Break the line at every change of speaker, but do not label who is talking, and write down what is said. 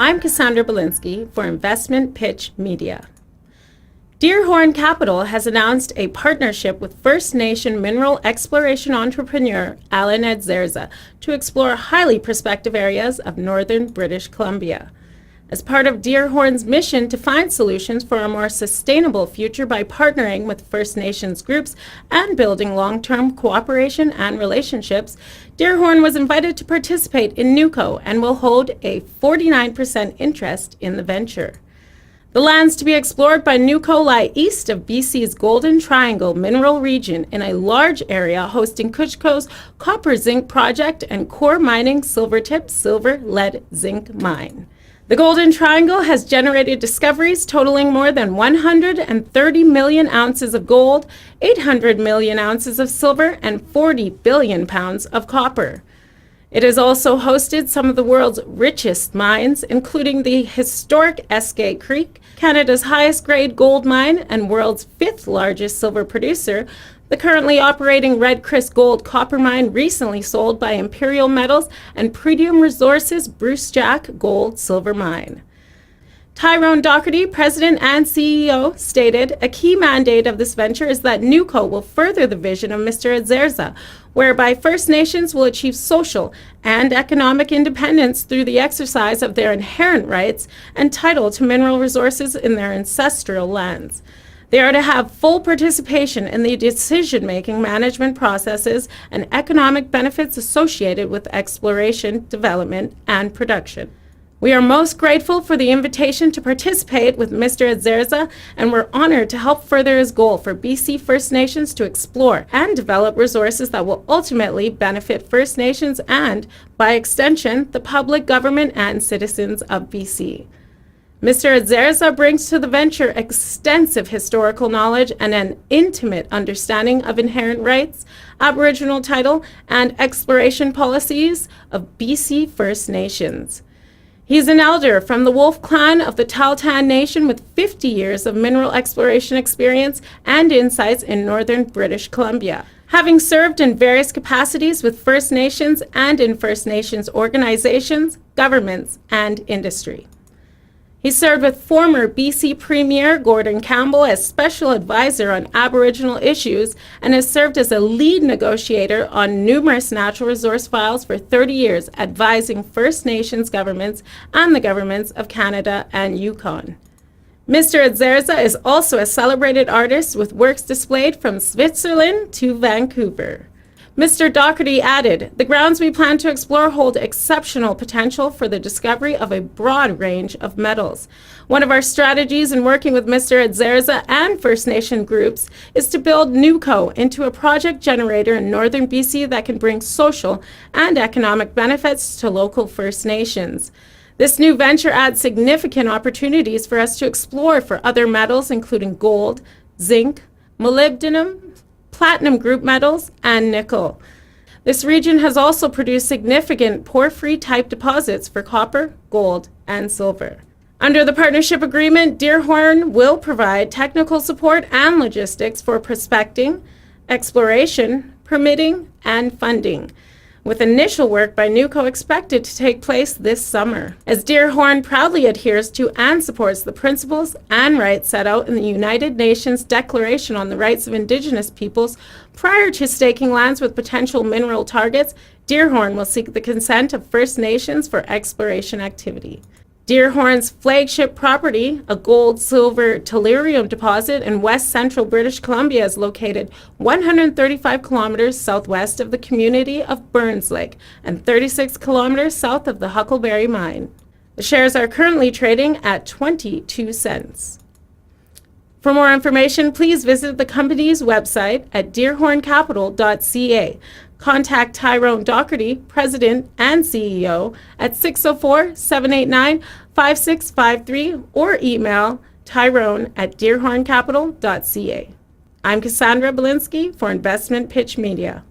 I'm Cassandra Belinsky for Investmentpitch Media. Deerhorn Capital has announced a partnership with First Nation mineral exploration entrepreneur Allen Edzerza to explore highly prospective areas of northern British Columbia. As part of Deerhorn's mission to find solutions for a more sustainable future by partnering with First Nations groups and building long-term cooperation and relationships, Deerhorn was invited to participate in Newco and will hold a 49% interest in the venture. The lands to be explored by Newco lie east of BC's Golden Triangle mineral region in a large area hosting Cusco's copper-zinc project and Core Mining's Silvertip silver-lead-zinc mine. The Golden Triangle has generated discoveries totaling more than 130 million ounces of gold, 800 million ounces of silver, and 40 billion pounds of copper. It has also hosted some of the world's richest mines, including the historic Eskay Creek, Canada's highest-grade gold mine and world's fifth largest silver producer. The currently operating Red Chris Gold copper mine recently sold by Imperial Metals and Pretium Resources Bruce Jack Gold silver mine. Tyrone Docherty, president and CEO, stated, "A key mandate of this venture is that Newco will further the vision of Mr. Edzerza, whereby First Nations will achieve social and economic independence through the exercise of their inherent rights and title to mineral resources in their ancestral lands. They are to have full participation in the decision-making management processes and economic benefits associated with exploration, development, and production. We are most grateful for the invitation to participate with Mr. Edzerza, and we're honored to help further his goal for BC First Nations to explore and develop resources that will ultimately benefit First Nations and, by extension, the public, government, and citizens of BC. Mr. Edzerza brings to the venture extensive historical knowledge and an intimate understanding of inherent rights, Aboriginal title, and exploration policies of BC First Nations. He's an elder from the Wolf Clan of the Tahltan Nation with 50 years of mineral exploration experience and insights in northern British Columbia, having served in various capacities with First Nations and in First Nations organizations, governments, and industry. He served with former BC Premier Gordon Campbell as Special Advisor on Aboriginal issues and has served as a lead negotiator on numerous natural resource files for 30 years, advising First Nations governments and the governments of Canada and Yukon. Mr. Edzerza is also a celebrated artist with works displayed from Switzerland to Vancouver. Mr. Docherty added, "The grounds we plan to explore hold exceptional potential for the discovery of a broad range of metals. One of our strategies in working with Mr. Edzerza and First Nation groups is to build Newco into a project generator in northern BC that can bring social and economic benefits to local First Nations. This new venture adds significant opportunities for us to explore for other metals, including gold, zinc, molybdenum, platinum group metals, and nickel. This region has also produced significant porphyry type deposits for copper, gold, and silver." Under the partnership agreement, Deerhorn will provide technical support and logistics for prospecting, exploration, permitting, and funding, with initial work by Newco expected to take place this summer. As Deerhorn proudly adheres to and supports the principles and rights set out in the United Nations Declaration on the Rights of Indigenous Peoples, prior to staking lands with potential mineral targets, Deerhorn will seek the consent of First Nations for exploration activity. Deerhorn's flagship property, a gold-silver tellurium deposit in west central British Columbia, is located 135 kilometers southwest of the community of Burns Lake and 36 kilometers south of the Huckleberry Mine. The shares are currently trading at 22 cents. For more information, please visit the company's website at deerhorncapital.ca. Contact Tyrone Docherty, President and CEO, at 604-789-5653 or email tyrone@deerhorncapital.ca. I'm Cassandra Belinsky for Investmentpitch Media.